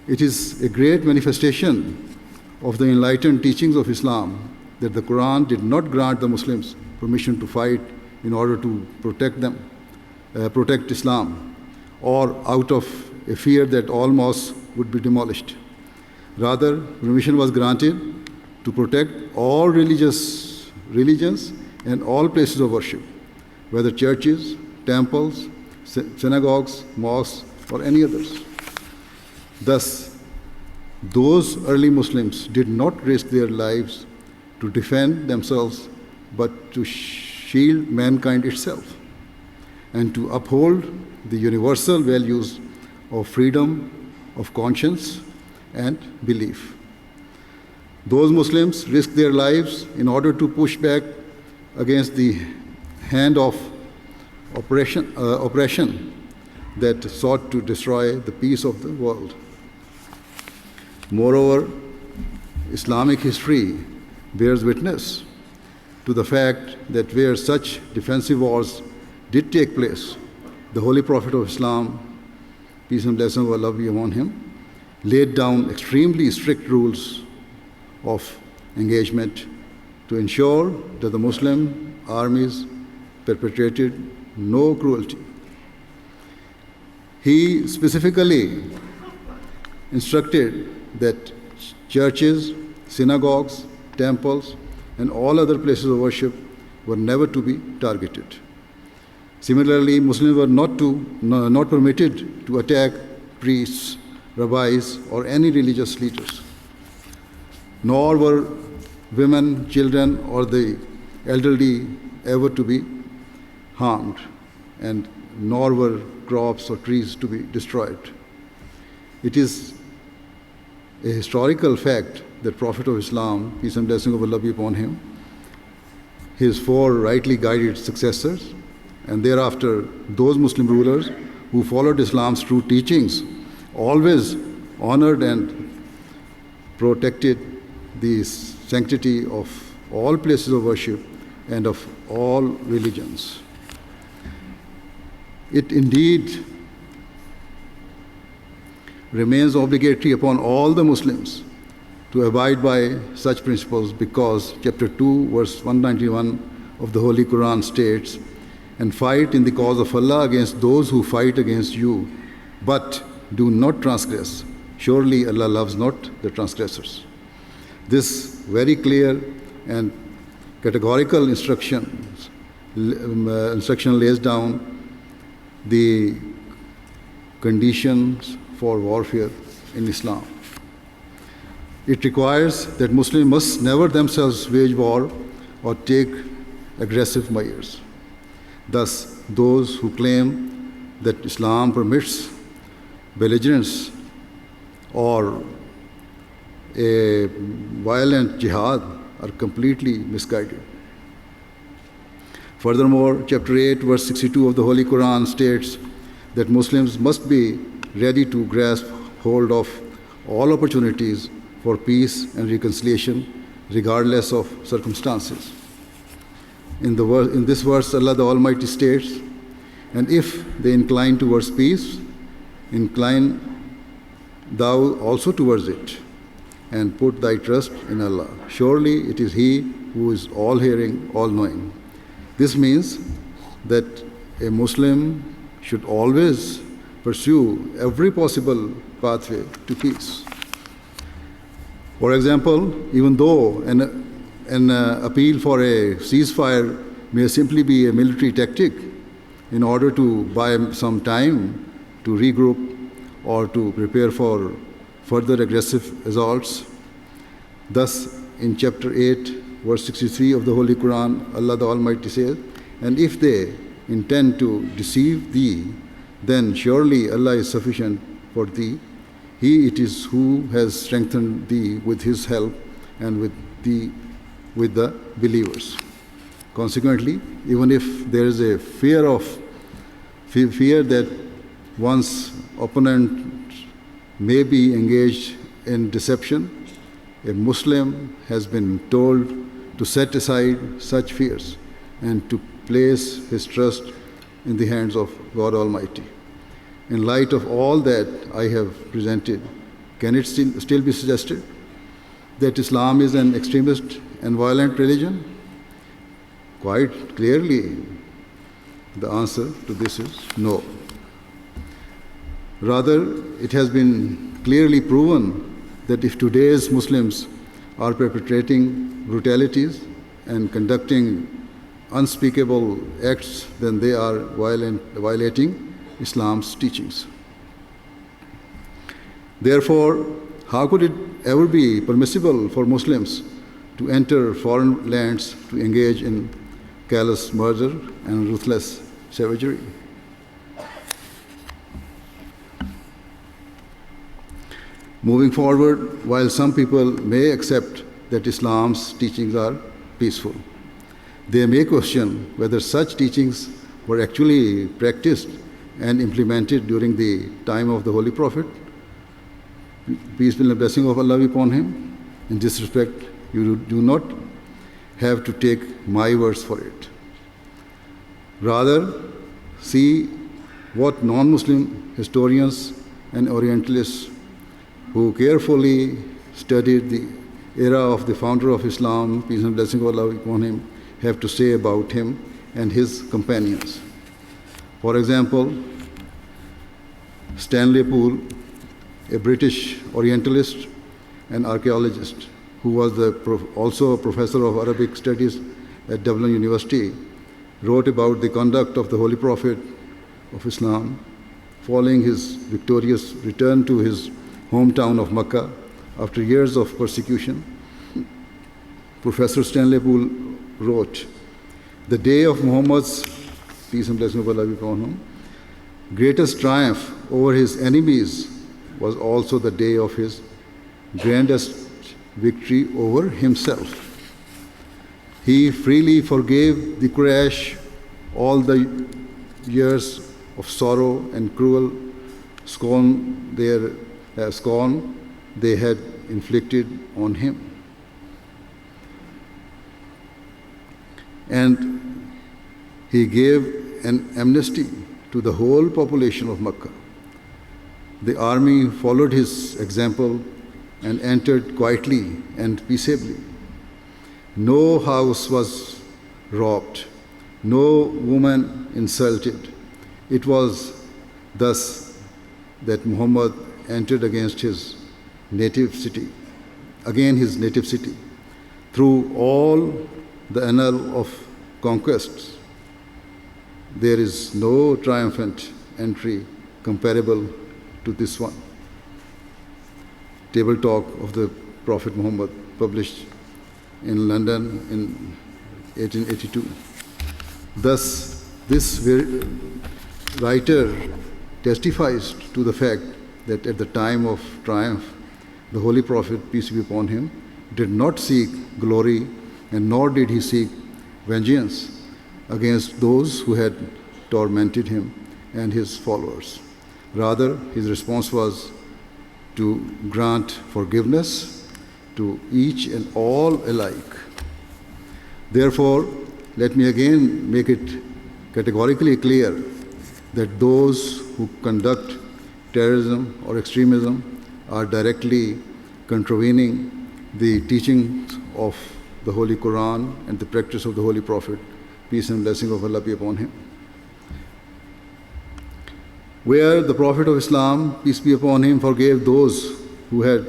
It is a great manifestation of the enlightened teachings of Islam that the Quran did not grant the Muslims permission to fight in order to protect Islam. or out of a fear that all mosques would be demolished. Rather, permission was granted to protect all religions and all places of worship, whether churches, temples, synagogues, mosques, or any others. Thus, those early Muslims did not risk their lives to defend themselves, but to shield mankind itself and to uphold the universal values of freedom of conscience and belief. Those Muslims risked their lives in order to push back against the hand of oppression that sought to destroy the peace of the world. Moreover, Islamic history bears witness to the fact that where such defensive wars did take place, the Holy Prophet of Islam, peace and blessings of Allah be upon him, laid down extremely strict rules of engagement to ensure that the Muslim armies perpetrated no cruelty. He specifically instructed that churches, synagogues, temples, and all other places of worship were never to be targeted. Similarly, Muslims were not permitted to attack priests, rabbis, or any religious leaders. Nor were women, children, or the elderly ever to be harmed, and nor were crops or trees to be destroyed. It is a historical fact that Prophet of Islam, peace and blessing of Allah be upon him, his four rightly guided successors, and thereafter those Muslim rulers who followed Islam's true teachings, always honored and protected the sanctity of all places of worship and of all religions. It indeed remains obligatory upon all the Muslims to abide by such principles, because chapter 2 verse 191 of the Holy Quran states, "And fight in the cause of Allah against those who fight against you, but do not transgress. Surely Allah loves not the transgressors." This very clear and categorical instruction lays down the conditions for warfare in Islam. It requires that Muslims must never themselves wage war or take aggressive measures. Thus, those who claim that Islam permits belligerence or a violent jihad are completely misguided. Furthermore, chapter 8, verse 62 of the Holy Quran states that Muslims must be ready to grasp hold of all opportunities for peace and reconciliation, regardless of circumstances. In this verse, Allah the Almighty states, "And if they incline towards peace, incline thou also towards it, and put thy trust in Allah. Surely it is He who is all-hearing, all-knowing." This means that a Muslim should always pursue every possible pathway to peace. For example, even though an appeal for a ceasefire may simply be a military tactic in order to buy some time to regroup or to prepare for further aggressive assaults. Thus, in chapter 8, verse 63 of the Holy Quran, Allah the Almighty says, "And if they intend to deceive thee, then surely Allah is sufficient for thee. He it is who has strengthened thee with His help and with the believers." Consequently, even if there is a fear that one's opponent may be engaged in deception, a Muslim has been told to set aside such fears and to place his trust in the hands of God Almighty. In light of all that I have presented, can it still be suggested that Islam is an extremist and violent religion? Quite clearly, the answer to this is no. Rather, it has been clearly proven that if today's Muslims are perpetrating brutalities and conducting unspeakable acts, then they are violating Islam's teachings. Therefore, how could it ever be permissible for Muslims to enter foreign lands to engage in callous murder and ruthless savagery? Moving forward, while some people may accept that Islam's teachings are peaceful, they may question whether such teachings were actually practiced and implemented during the time of the Holy Prophet. Peace and blessing of Allah be upon him. In this respect, you do not have to take my words for it. Rather, see what non-Muslim historians and Orientalists who carefully studied the era of the founder of Islam, peace and blessing of Allah upon him, have to say about him and his companions. For example, Stanley Poole, a British Orientalist and archaeologist who was also a professor of Arabic studies at Dublin University, wrote about the conduct of the Holy Prophet of Islam following his victorious return to his hometown of Mecca after years of persecution. Professor Stanley Poole wrote, "The day of Muhammad's, peace and blessing of Allah be upon him, greatest triumph over his enemies was also the day of his grandest victory over himself. He freely forgave the Quraysh all the years of sorrow and cruel scorn they had inflicted on him. And he gave an amnesty to the whole population of Mecca. The army followed his example and entered quietly and peaceably. No house was robbed, no woman insulted. It was thus that Muhammad entered against his native city, through all the annal of conquests. There is no triumphant entry comparable to this one." Table Talk of the Prophet Muhammad, published in London in 1882. Thus, this writer testifies to the fact that at the time of triumph, the Holy Prophet, peace be upon him, did not seek glory, and nor did he seek vengeance against those who had tormented him and his followers. Rather, his response was to grant forgiveness to each and all alike. Therefore, let me again make it categorically clear that those who conduct terrorism or extremism are directly contravening the teachings of the Holy Quran and the practice of the Holy Prophet, peace and blessing of Allah be upon him. Where the Prophet of Islam, peace be upon him, forgave those who had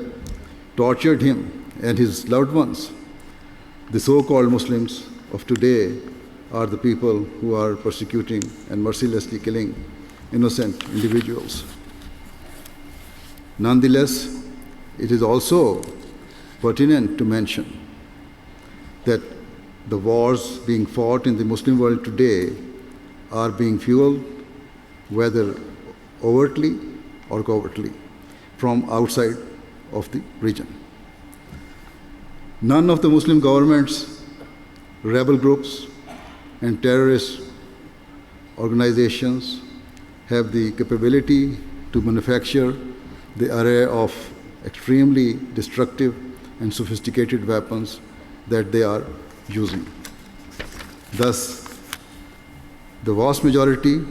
tortured him and his loved ones, the so-called Muslims of today are the people who are persecuting and mercilessly killing innocent individuals. Nonetheless, it is also pertinent to mention that the wars being fought in the Muslim world today are being fueled, whether overtly or covertly, from outside of the region. None of the Muslim governments, rebel groups, and terrorist organizations have the capability to manufacture the array of extremely destructive and sophisticated weapons that they are using. Thus, the vast majority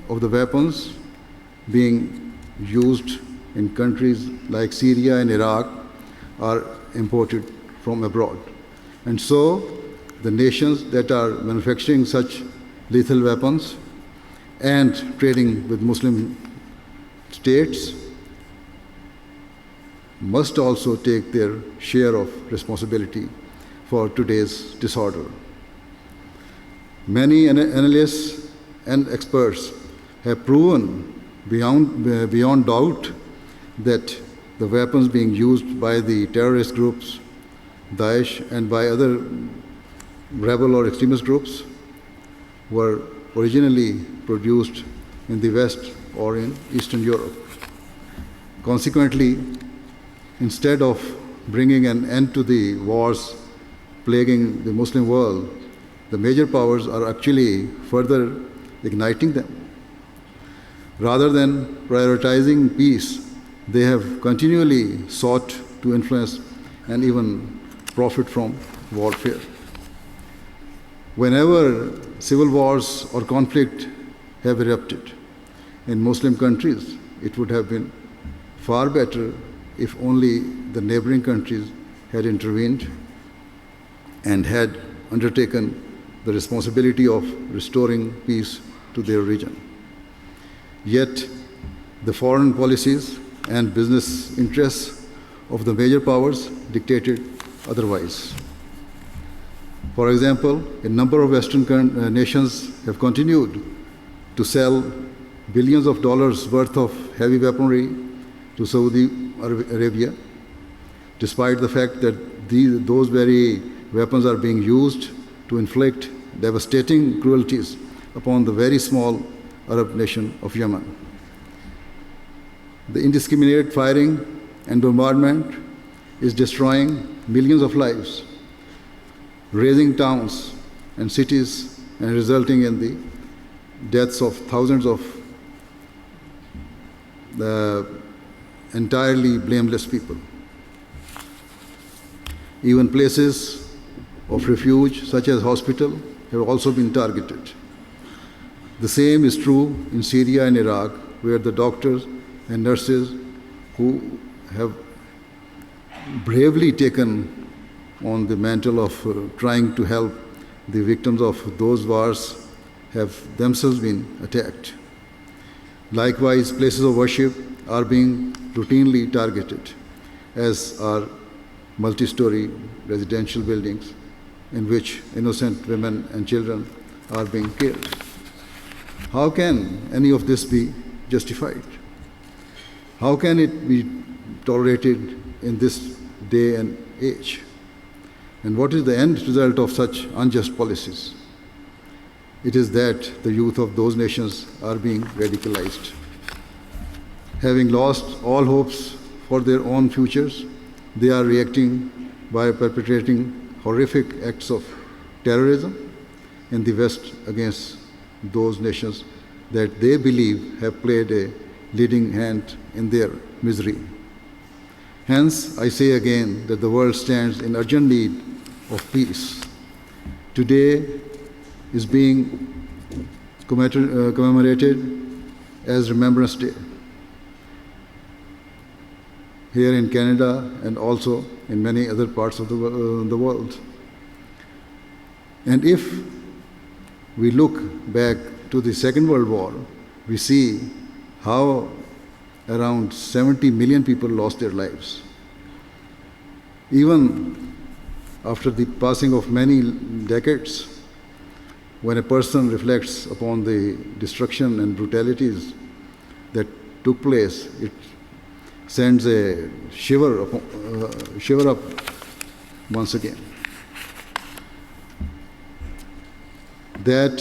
of the weapons being used in countries like Syria and Iraq are imported from abroad. And so, the nations that are manufacturing such lethal weapons and trading with Muslim states must also take their share of responsibility for today's disorder. Many analysts and experts have proven beyond doubt that the weapons being used by the terrorist groups, Daesh, and by other rebel or extremist groups were originally produced in the West or in Eastern Europe. Consequently, instead of bringing an end to the wars plaguing the Muslim world, the major powers are actually further igniting them. Rather than prioritizing peace, they have continually sought to influence and even profit from warfare. Whenever civil wars or conflict have erupted in Muslim countries, it would have been far better if only the neighboring countries had intervened and had undertaken the responsibility of restoring peace to their region. Yet, the foreign policies and business interests of the major powers dictated otherwise. For example, a number of Western nations have continued to sell billions of dollars worth of heavy weaponry to Saudi Arabia, despite the fact that those very weapons are being used to inflict devastating cruelties upon the very small Arab nation of Yemen. The indiscriminate firing and bombardment is destroying millions of lives, razing towns and cities, and resulting in the deaths of thousands of entirely blameless people. Even places of refuge, such as hospitals, have also been targeted. The same is true in Syria and Iraq, where the doctors and nurses who have bravely taken on the mantle of trying to help the victims of those wars have themselves been attacked. Likewise, places of worship are being routinely targeted, as are multi-story residential buildings in which innocent women and children are being killed. How can any of this be justified? How can it be tolerated in this day and age? And what is the end result of such unjust policies? It is that the youth of those nations are being radicalized. Having lost all hopes for their own futures, they are reacting by perpetrating horrific acts of terrorism in the West against those nations that they believe have played a leading hand in their misery. Hence, I say again that the world stands in urgent need of peace. Today is being commemorated as Remembrance Day here in Canada and also in many other parts of the world. And if we look back to the Second World War, we see how around 70 million people lost their lives. Even after the passing of many decades, when a person reflects upon the destruction and brutalities that took place, it sends a shiver up once again. That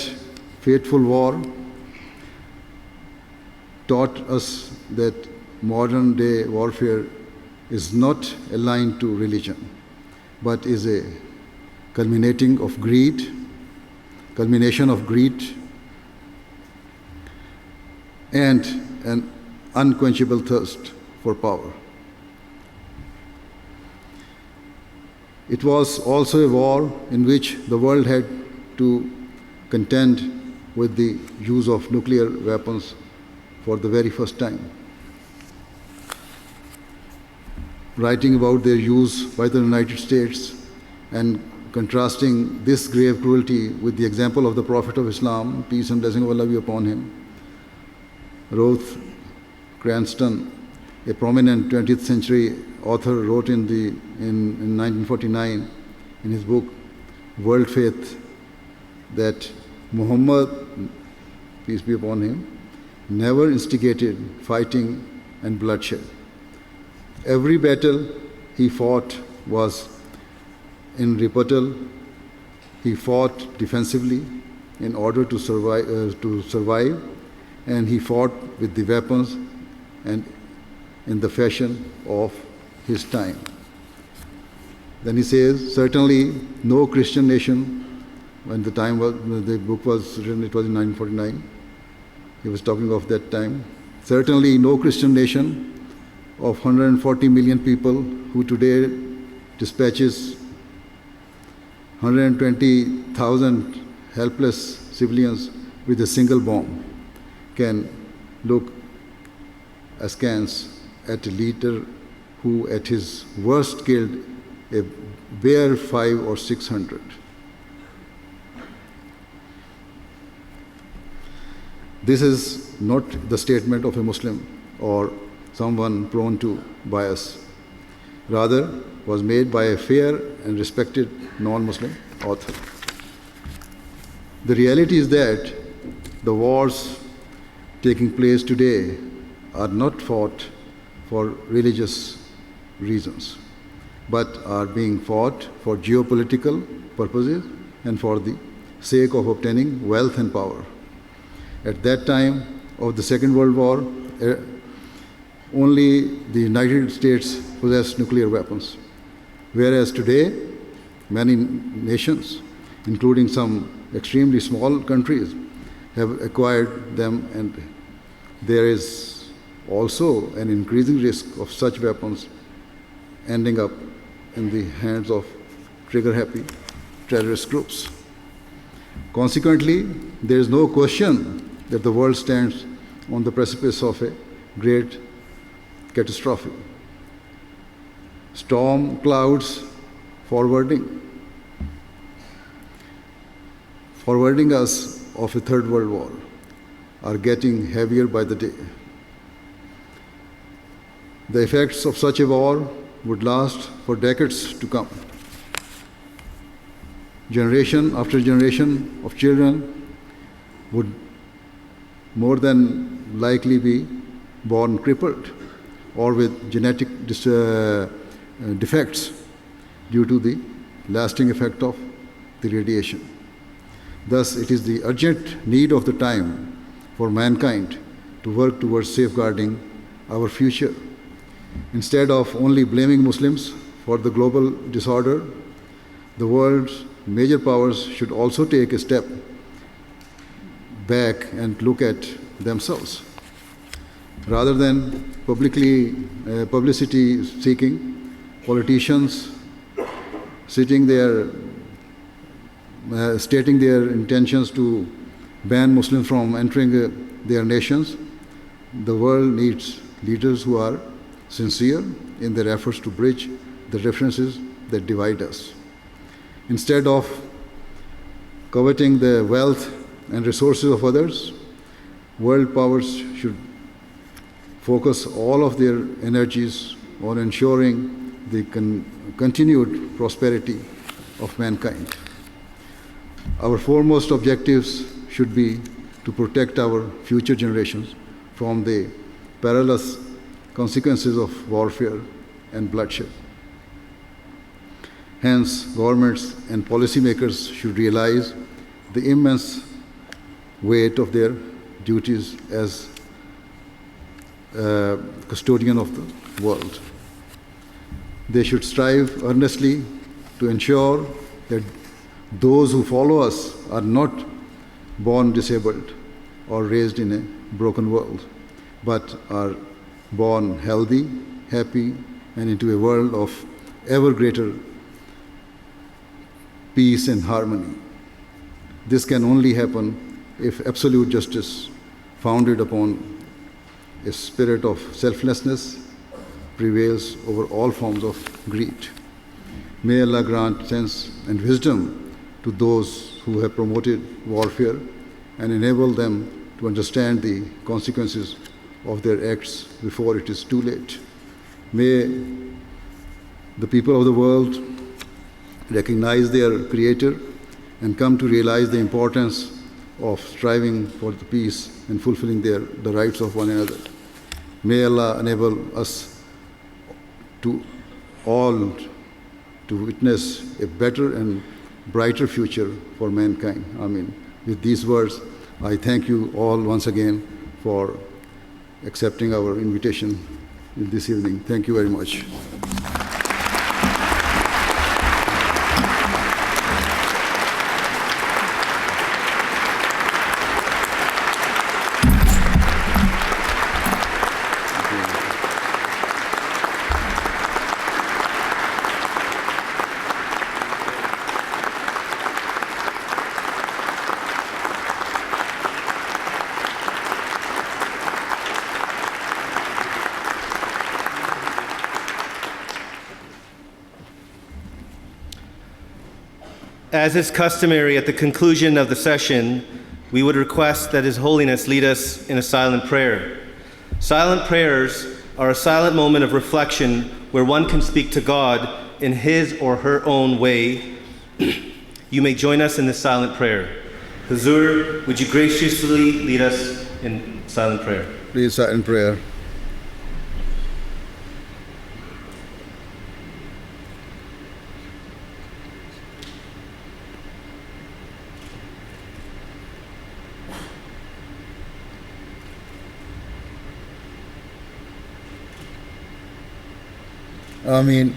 fateful war taught us that modern day warfare is not aligned to religion, but is a culmination of greed and an unquenchable thirst for power. It was also a war in which the world had to contend with the use of nuclear weapons for the very first time. Writing about their use by the United States and contrasting this grave cruelty with the example of the Prophet of Islam, peace and blessing of Allah be upon him, wrote Cranston, a prominent 20th century author, wrote in 1949 in his book World Faith that Muhammad, peace be upon him, never instigated fighting and bloodshed. Every battle he fought was in rebuttal. He fought defensively in order to survive, and he fought with the weapons and in the fashion of his time. Then he says, certainly no Christian nation, when the book was written, it was in 1949, he was talking of that time, certainly no Christian nation of 140 million people who today dispatches 120,000 helpless civilians with a single bomb can look askance at a leader who at his worst killed a bare 500 or 600. This is not the statement of a Muslim or someone prone to bias. Rather, was made by a fair and respected non-Muslim author. The reality is that the wars taking place today are not fought for religious reasons, but are being fought for geopolitical purposes and for the sake of obtaining wealth and power. At that time of the Second World War, only the United States possessed nuclear weapons, whereas today many nations, including some extremely small countries, have acquired them, and there is also an increasing risk of such weapons ending up in the hands of trigger-happy terrorist groups. Consequently, there is no question that the world stands on the precipice of a great catastrophe. Storm clouds forwarding us of a third world war are getting heavier by the day. The effects of such a war would last for decades to come. Generation after generation of children would more than likely be born crippled or with genetic defects due to the lasting effect of the radiation. Thus, it is the urgent need of the time for mankind to work towards safeguarding our future. Instead of only blaming Muslims for the global disorder, the world's major powers should also take a step back and look at themselves. Rather than publicity seeking, politicians stating their intentions to ban Muslims from entering their nations, the world needs leaders who are sincere in their efforts to bridge the differences that divide us. Instead of coveting the wealth and resources of others, world powers should focus all of their energies on ensuring the continued prosperity of mankind. Our foremost objectives should be to protect our future generations from the perilous consequences of warfare and bloodshed. Hence, governments and policymakers should realize the immense weight of their duties as custodian of the world. They should strive earnestly to ensure that those who follow us are not born disabled or raised in a broken world, but are born healthy, happy, and into a world of ever greater peace and harmony. This can only happen if absolute justice, founded upon a spirit of selflessness, prevails over all forms of greed. May Allah grant sense and wisdom to those who have promoted warfare and enable them to understand the consequences of their acts before it is too late. May the people of the world recognize their Creator and come to realize the importance of striving for the peace and fulfilling the rights of one another. May Allah enable us to all to witness a better and brighter future for mankind. Amen. With these words, I thank you all once again for accepting our invitation this evening. Thank you very much. As is customary at the conclusion of the session, we would request that His Holiness lead us in a silent prayer. Silent prayers are a silent moment of reflection where one can speak to God in his or her own way. You may join us in this silent prayer. Hazur, would you graciously lead us in silent prayer? Please, silent prayer. Ameen.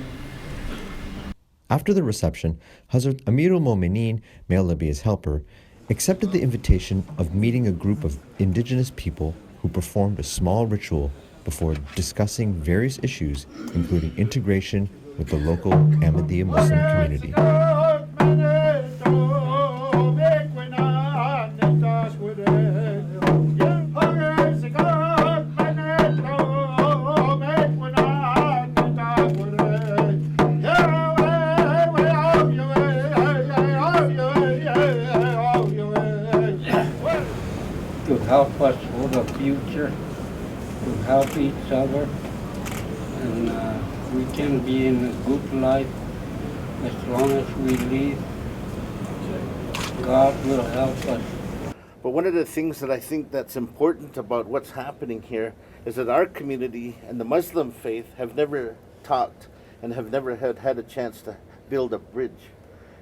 After the reception, Hazrat Amirul Momineen, may Allah be his helper, accepted the invitation of meeting a group of indigenous people who performed a small ritual before discussing various issues, including integration with the local Ahmadiyya Muslim community. Help us for the future, to help each other, and we can be in a good life as long as we live. God will help us. But one of the things that I think that's important about what's happening here is that our community and the Muslim faith have never talked and have never had a chance to build a bridge.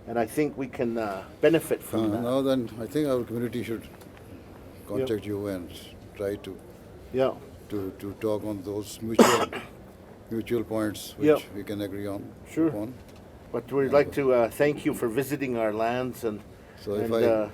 And I think we can benefit from that. Now then, I think our community should contact you and try to to talk on those mutual points which we can agree on. Sure. Upon. But we'd like to thank you for visiting our lands, and so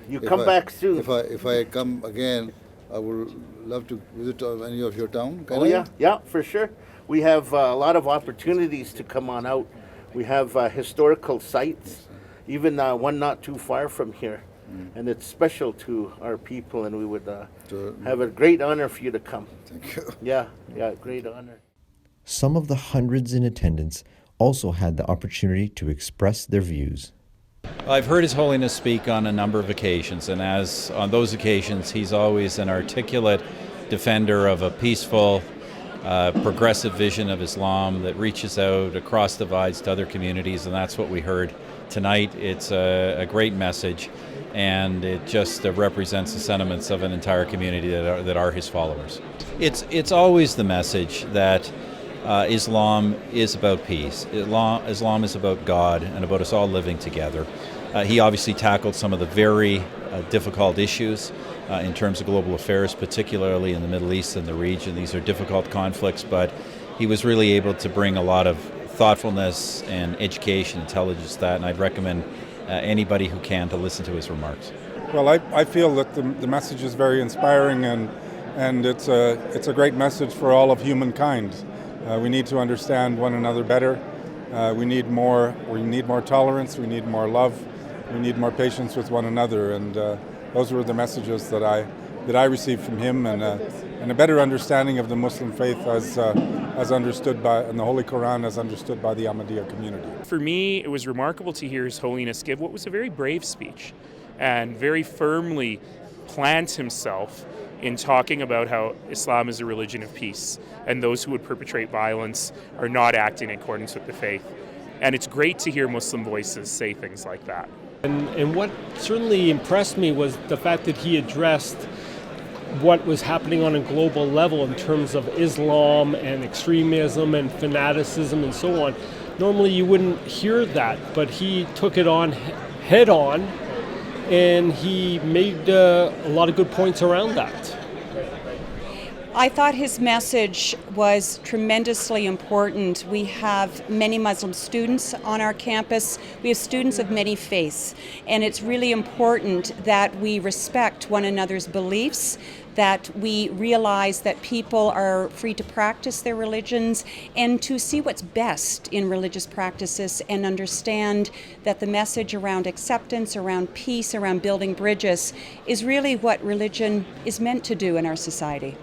you come back soon. If I come again, I would love to visit any of your town. Can Oh I? yeah, for sure. We have a lot of opportunities to come on out. We have historical sites, even one not too far from here. And it's special to our people, and we would have a great honor for you to come. Thank you. Yeah, great honor. Some of the hundreds in attendance also had the opportunity to express their views. I've heard His Holiness speak on a number of occasions, and as on those occasions, he's always an articulate defender of a peaceful, progressive vision of Islam that reaches out across divides to other communities, and that's what we heard tonight. It's a great message, and it just represents the sentiments of an entire community that are his followers. It's always the message that Islam is about peace. Islam is about God and about us all living together. He obviously tackled some of the very difficult issues in terms of global affairs, particularly in the Middle East and the region. These are difficult conflicts, but he was really able to bring a lot of thoughtfulness and education, intelligence, and I'd recommend anybody who can to listen to his remarks. Well, I feel that the message is very inspiring, and it's a great message for all of humankind. We need to understand one another better. We need more tolerance. We need more love. We need more patience with one another, and those were the messages that I received from him, and a better understanding of the Muslim faith as understood by, and the Holy Quran as understood by the Ahmadiyya community. For me, it was remarkable to hear His Holiness give what was a very brave speech and very firmly plant himself in talking about how Islam is a religion of peace and those who would perpetrate violence are not acting in accordance with the faith. And it's great to hear Muslim voices say things like that. And what certainly impressed me was the fact that he addressed what was happening on a global level in terms of Islam and extremism and fanaticism and so on. Normally you wouldn't hear that, but he took it on head on, and he made a lot of good points around that. I thought his message was tremendously important. We have many Muslim students on our campus. We have students of many faiths, and it's really important that we respect one another's beliefs, that we realize that people are free to practice their religions and to see what's best in religious practices and understand that the message around acceptance, around peace, around building bridges is really what religion is meant to do in our society.